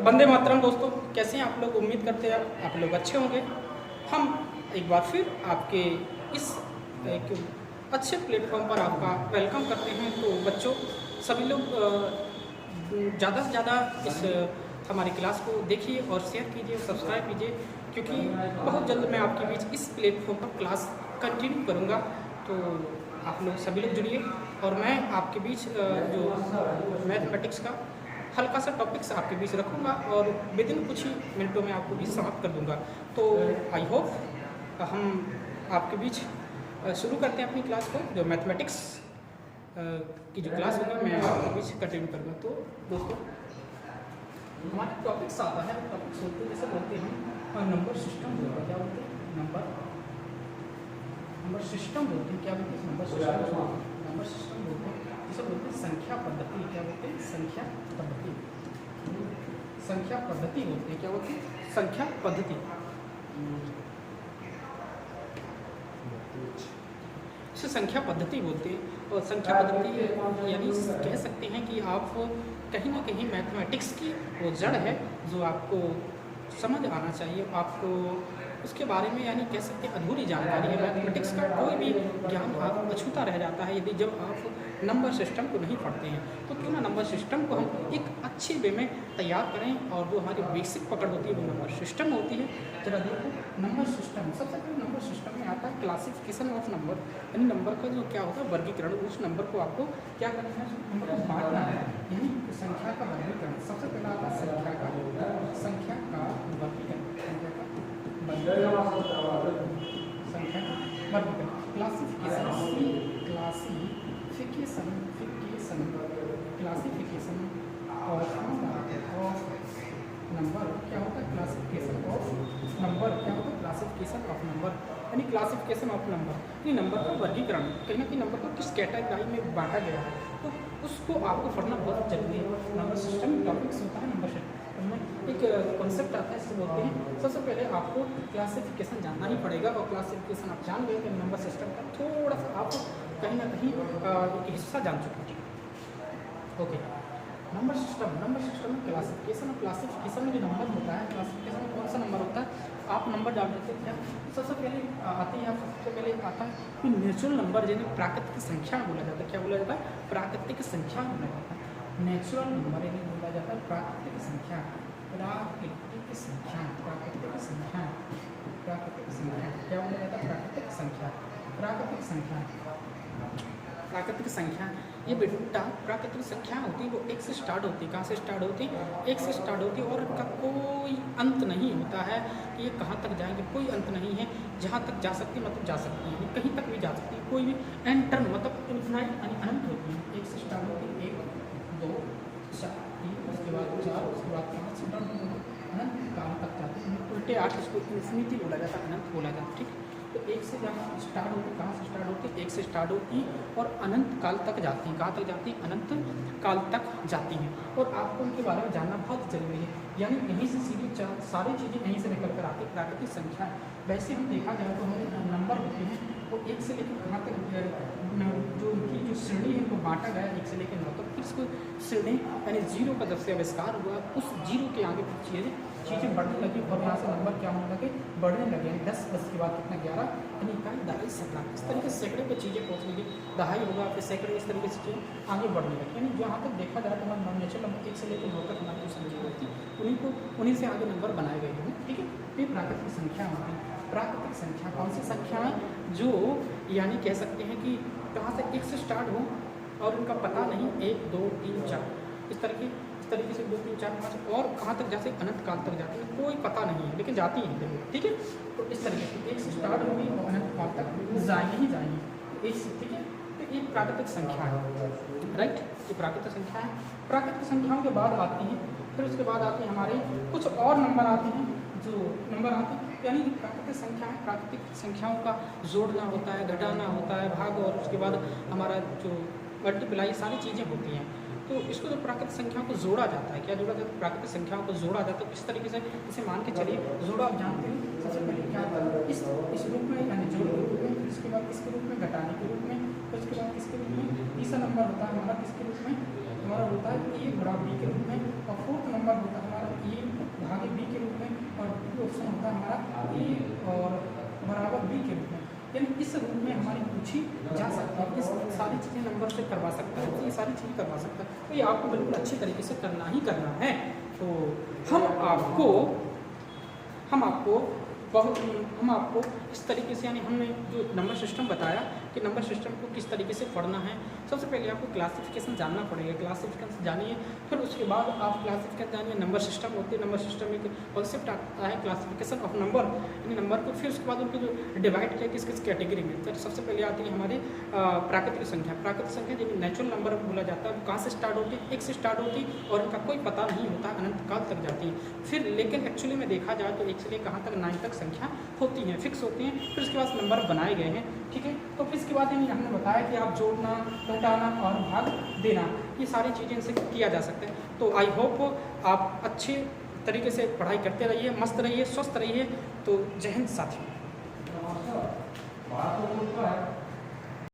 वंदे मातरम दोस्तों, कैसे हैं आप लोग? उम्मीद करते हैं आप लोग अच्छे होंगे। हम एक बार फिर आपके इस एक अच्छे प्लेटफॉर्म पर आपका वेलकम करते हैं। तो बच्चों, सभी लोग ज़्यादा से ज़्यादा इस हमारी क्लास को देखिए और शेयर कीजिए, सब्सक्राइब कीजिए, क्योंकि बहुत जल्द मैं आपके बीच इस प्लेटफॉर्म पर क्लास कंटिन्यू करूँगा। तो आप लोग सभी लोग जुड़िए और मैं आपके बीच जो मैथमेटिक्स का हल्का सा टॉपिक्स आपके बीच रखूँगा और विद इन कुछ ही मिनटों में आपको बीच समाप्त कर दूँगा। तो आई होप हम आपके बीच शुरू करते हैं अपनी क्लास को। जो मैथमेटिक्स की जो क्लास होगा मैं आपके बीच कंटिन्यू करूँगा। तो दोस्तों, हमारे टॉपिक्स आता है, टॉपिक्स होते हैं जैसे बोलते हैं नंबर सिस्टम बोलते हैं। क्या बोलते हैं? नंबर सिस्टम बोलते हैं। क्या बोलते हैं? नंबर सिस्टम बोलते हैं। जिसे बोलते हैं संख्या पद्धति। क्या बोलते हैं? संख्या पद्धति बोलते हैं। क्या बोलते हैं? संख्या पद्धति। इसे संख्या पद्धति बोलते हैं। और संख्या पद्धति यानी कह सकते हैं कि आप कहीं ना कहीं मैथमेटिक्स की वो जड़ है जो आपको समझ आना चाहिए। आपको उसके बारे में यानी कह सकते हैं अधूरी जानकारी है। मैथमेटिक्स का कोई भी ज्ञान आप अछूता रह जाता है यदि जब आप नंबर सिस्टम को नहीं पढ़ते हैं। तो क्यों ना नंबर सिस्टम को हम एक अच्छे वे में तैयार करें। और जो हमारी बेसिक पकड़ होती है वो नंबर सिस्टम होती है। जरा देखो, नंबर सिस्टम सबसे पहले नंबर सिस्टम में आता है क्लासिफिकेशन ऑफ नंबर, यानी नंबर का जो क्या होता है वर्गीकरण। उस नंबर को आपको क्या करना है? नंबर को बांटना है, यानी संख्या का वर्गीकरण। सबसे पहला आता है संख्या का वर्गीकरण। क्लासिफिकेशन ऑफ नंबर क्या होता है? क्लासिफिकेशन ऑफ नंबर क्या होता है? क्लासिफिकेशन ऑफ नंबर यानी क्लासिफिकेशन ऑफ नंबर यानी नंबर का वर्गीकरण। कहीं ना कहीं नंबर को किस कैटेगरी में बांटा गया है तो उसको आपको पढ़ना बहुत जरूरी है। नंबर सिस्टम टॉपिक्स होता है। नंबर सिस्टम में एक कॉन्सेप्ट आता है, इससे बोलते हैं सबसे पहले आपको क्लासिफिकेशन जानना ही पड़ेगा। और क्लासिफिकेशन आप जान गए तो नंबर सिस्टम का थोड़ा सा आप कहीं ना कहीं एक हिस्सा जान चुके हैं। ओके, नंबर सिस्टम में क्लासिफिकेशन में जो नंबर होता है, क्लासिफिकेशन में कौन सा नंबर होता है? आप नंबर जान लेते हैं क्या? सबसे पहले आते हैं सबसे पहले आता है कि नेचुरल नंबर जिन्हें प्राकृतिक संख्या बोला जाता है। क्या बोला जाता है? प्राकृतिक संख्या बोला जाता है। नेचुरल नंबर इन्हें बोला जाता है प्राकृतिक संख्या। क्या बोला जाता है? प्राकृतिक संख्या ये बेटा प्राकृतिक संख्या होती है वो एक से स्टार्ट होती है। कहाँ से स्टार्ट होती है? एक से स्टार्ट होती है और इनका कोई अंत नहीं होता है कि ये कहाँ तक जाएंगे। कोई अंत नहीं है। जहाँ तक जा सकती है मतलब जा सकती है, कहीं तक भी जा सकती है। कोई भी एंड टर्न मतलब इन्फिनाइट अनंत होती है। एक से स्टार्ट होती है, 1 2 4 3, उसके बाद 4, उसके बाद 5 अनंत काल तक जाती है। उल्टे 8 इसको इन्फिनिटी बोला जाता है, अनंत बोला जाता है। ठीक, तो एक से जहाँ स्टार्ट होती है, कहाँ से स्टार्ट होती है? एक से स्टार्ट होती है और अनंत काल तक जाती हैं। कहाँ तक जाती हैं? अनंत काल तक जाती हैं। और आपको उनके बारे में जानना बहुत जरूरी है। यानी यहीं से सीधी सारी चीज़ें यहीं से निकल कर आती है। प्राकृतिक संख्या वैसे हम देखा जाए तो हमारे नंबर होते हैं वो एक से लेकर कहाँ तक जो उनकी जो श्रेणी है उनको बांटा गया 1 से लेकर 9 तक। फिर इसको श्रेणी यानी जीरो का जब से आविष्कार हुआ उस जीरो के आगे फिर चीज़ें बढ़ने लगी और यहाँ से नंबर क्या होने लगे? बढ़ने लगे। यानी 10 के बाद कितना? 11 यानी इकाई, दहाई, सैकड़ा। इस तरीके से सैकड़े पे चीज़ें पहुँचने लगी। दहाई होगा फिर सैकड़े, इस तरीके से चीज़ें आगे बढ़ने लगी। यानी जहाँ तक देखा जाए तो हमारे नेचुरल नंबर 1 से लेकर 9 तक हमारी जो संख्या होती है उन्हीं से आगे नंबर बनाए गए हैं। ठीक है, ये प्राकृतिक संख्या होती है। प्राकृतिक संख्या कौन सी संख्या है? जो यानी कह सकते हैं कि कहाँ से 1 से स्टार्ट हो और उनका पता नहीं 1 2 3 4 इस तरीके से 2 3 4 5 और कहाँ तक जाते? अनंत काल तक जाती है। कोई पता नहीं है लेकिन जाती हैं जरूर। ठीक है, तो इस तरीके से 1 से स्टार्ट होगी और अनंत काल तक जाएंगे ही जाएंगे। एक से, ठीक है, तो ये प्राकृतिक संख्या है। राइट, ये प्राकृतिक संख्या है। प्राकृतिक संख्याओं के बाद आती है, फिर उसके बाद आती है हमारे कुछ और नंबर आते हैं जो नंबर आते हैं यानी प्राकृतिक संख्या है। प्राकृतिक संख्याओं का जोड़ना होता है, घटाना होता है, भाग और उसके बाद हमारा जो मल्टीप्लाई सारी चीज़ें होती हैं। तो इसको जो प्राकृतिक संख्याओं को जोड़ा जाता है, क्या जोड़ा जाता है? प्राकृतिक संख्याओं को जोड़ा जाता है। तो इस तरीके से इसे मान के चलिए जोड़ा आप जानते हैं। सबसे पहले क्या होता है? इस रूप में यानी जोड़ के रूप में, इसके बाद किसके रूप में? घटाने के रूप में, फिर उसके बाद किसके रूप में? तीसरा नंबर होता है हमारा किसके रूप में? हमारा होता है ए बड़ा बी के रूप में, और फोर्थ नंबर होता है हमारा ए भागे बी के रूप में, और बी ऑप्शन होता है हमारा ए और बराबर बी के रूप में। यानी इस रूप में हमारी पूछी जा सकती है, इस सारी चीज़ें नंबर से करवा सकता है, तो ये सारी चीज़ें करवा सकता है। तो ये आपको बिल्कुल अच्छी तरीके से करना ही करना है। तो हम आपको इस तरीके से, यानी हमने जो नंबर सिस्टम बताया कि नंबर सिस्टम को किस तरीके से पढ़ना है। सबसे पहले आपको क्लासिफिकेशन जानना पड़ेगा, क्लासिफिकेशन जानिए, फिर उसके बाद आप क्लासिफिकेशन जानिए। नंबर सिस्टम होती है, नंबर सिस्टम एक कॉन्सेप्ट आता है क्लासिफिकेशन ऑफ नंबर, यानी नंबर को, फिर उसके बाद उनको जो डिवाइड किया किस किस कैटेगरी में। तो सबसे पहले आती है हमारी प्राकृतिक संख्या। प्राकृतिक संख्या जिन्हें नेचुरल नंबर बोला जाता है, वो कहाँ से स्टार्ट होती है, एक से स्टार्ट होती है और इनका कोई पता नहीं होता, अनंत काल तक जाती है। फिर लेकिन एक्चुअली में देखा जाए तो एक से लेकर कहाँ तक 9 तक संख्या होती हैं, फिक्स होती हैं। फिर उसके बाद नंबर बनाए गए हैं, ठीक है। तो फिर इसके बाद हमने बताया कि आप जोड़ना, घटाना और भाग देना, ये सारी चीज़ें इनसे किया जा सकता है। तो आई होप आप अच्छे तरीके से पढ़ाई करते रहिए, मस्त रहिए, स्वस्थ रहिए। तो जय हिंद साथियों।